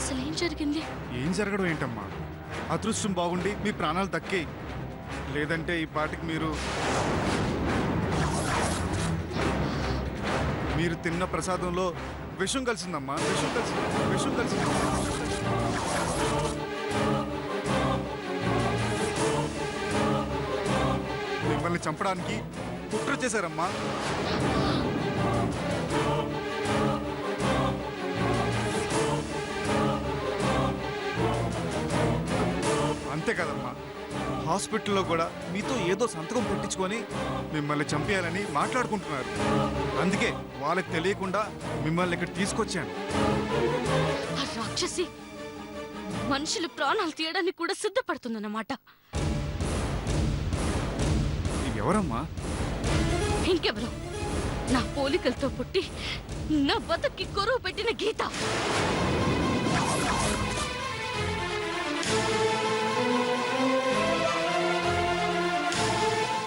అసలు ఏం జరిగింది? ఏం జరగడం ఏంటమ్మా? అదృష్టం బాగుండి మీ ప్రాణాలు దక్కాయి. లేదంటే ఈ పాటికి మీరు తిన్న ప్రసాదంలో విషం కలిసిందమ్మా. విషం కలిసింది. మిమ్మల్ని చంపడానికి కుట్ర చేశారమ్మా. అంతే కదమ్మా, హాస్పిటల్లో కూడా మీతో ఏదో సంతకం పెట్టించుకొని మిమ్మల్ని చంపేయాలని మాట్లాడుకుంటున్నారు. అందుకే వాళ్ళకి తెలియకుండా మిమ్మల్ని ఇక్కడ తీసుకొచ్చాను. ఆ రాక్షసి మనుషులు ప్రాణాలు తీయడానికి కూడా సిద్ధపడుతుందన్నమాట. ఎవరమ్మా? ఇంకెవరు? నా పోలికలతో పుట్టి నా బతుక్కి కొరువు పెట్టిన గీత.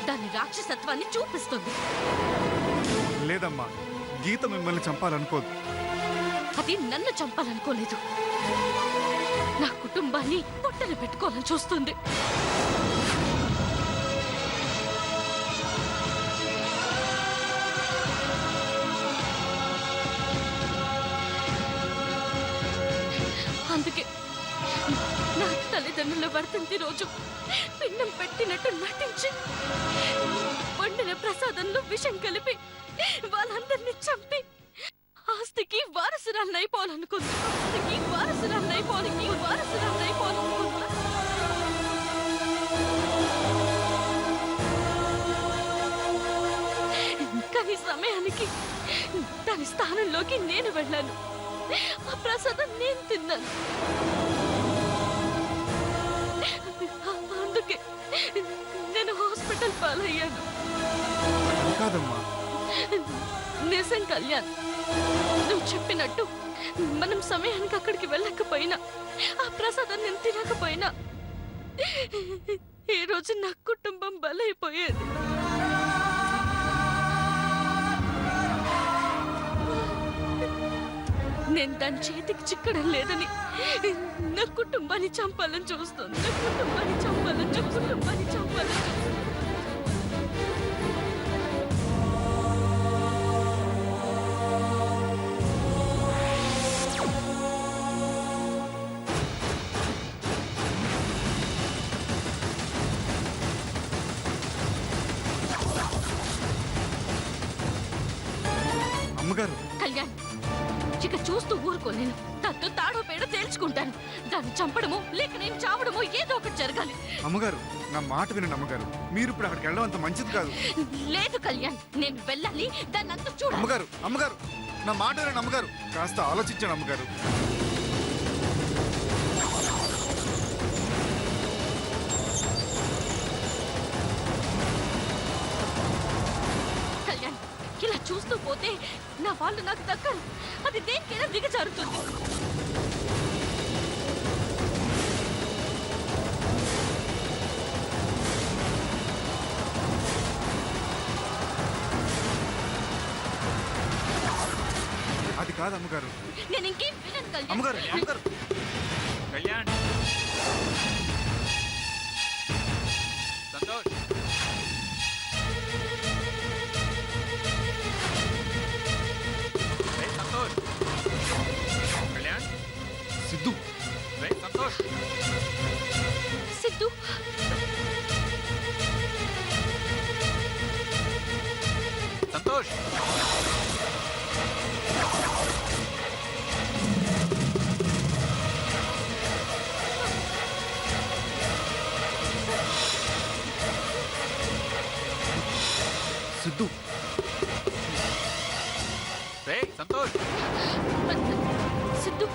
దాని రాక్షసత్వాన్ని చూపిస్తుంది. లేదమ్మా, గీత మిమ్మల్ని చంపాలనుకోదు. అది నన్ను చంపాలనుకోలేదు. నా కుటుంబాన్ని పొట్టన పెట్టుకోవాలని చూస్తుంది. అందుకే నా తల్లిదండ్రుల వర్ధంతి రోజు పిండం పెట్టినట్టు నటించి వండిన ప్రసాదంలో విషం కలిపి వాళ్ళందరినీ చంపి ఆస్తికి వారసురాలనైపోవాలనుకుంది. కానీ సమయానికి దాని స్థానంలోకి నేను వెళ్ళాను. ఆ ప్రసాదం నేను తిన్నాను. అందుకే నేను హాస్పిటల్ పాలయ్యాను. కాదమ్మా, నిజం కళ్యాణ్, నువ్వు చెప్పినట్టు మనం సమయానికి అక్కడికి వెళ్ళకపోయినా, ఆ ప్రసాదం నేను తినకపోయినా ఈ రోజు నా కుటుంబం బలైపోయేది. నేను దాని చేతికి చిక్కడం లేదని నా కుటుంబాన్ని చంపాలని చూస్తుంది. అమ్మగారు. కళ్యాణ్, ఇక చూస్తూ ఊరుకోలేను. దాంతో తాడో పేడో తేల్చుకుంటాను. దాన్ని చంపడమో లేక నేను చావడమో ఏదో ఒకటి జరగాలి. అమ్మగారు, నా మాట వినండి అమ్మగారు. మీరు ఇప్పుడు అక్కడికి వెళ్ళడం అంత మంచిది కాదు. లేదు కళ్యాణ్, నేను వెళ్ళాలి. దాన్ని అంతా చూడాలి. అమ్మగారు, నా మాట వినండి అమ్మగారు. కాస్త ఆలోచించండి అమ్మగారు. కళ్యాణ్, ఇలా చూస్తూ పోతే నా వాళ్ళు నాకు దక్కరు. అది దేనికైనా దిగజారుతుంది. అది కాదు అమ్మగారు. నేను ఇంకేం వినను కళ్యాణ్. అమ్మగారు. కళ్యాణ్, సంతోష్, సంతోష్, కళ్యాణ్, సిద్ధు. సంతోష్, సిద్ధు, సంతోష్, సిద్ధు. సంతోష్, సిద్ధు,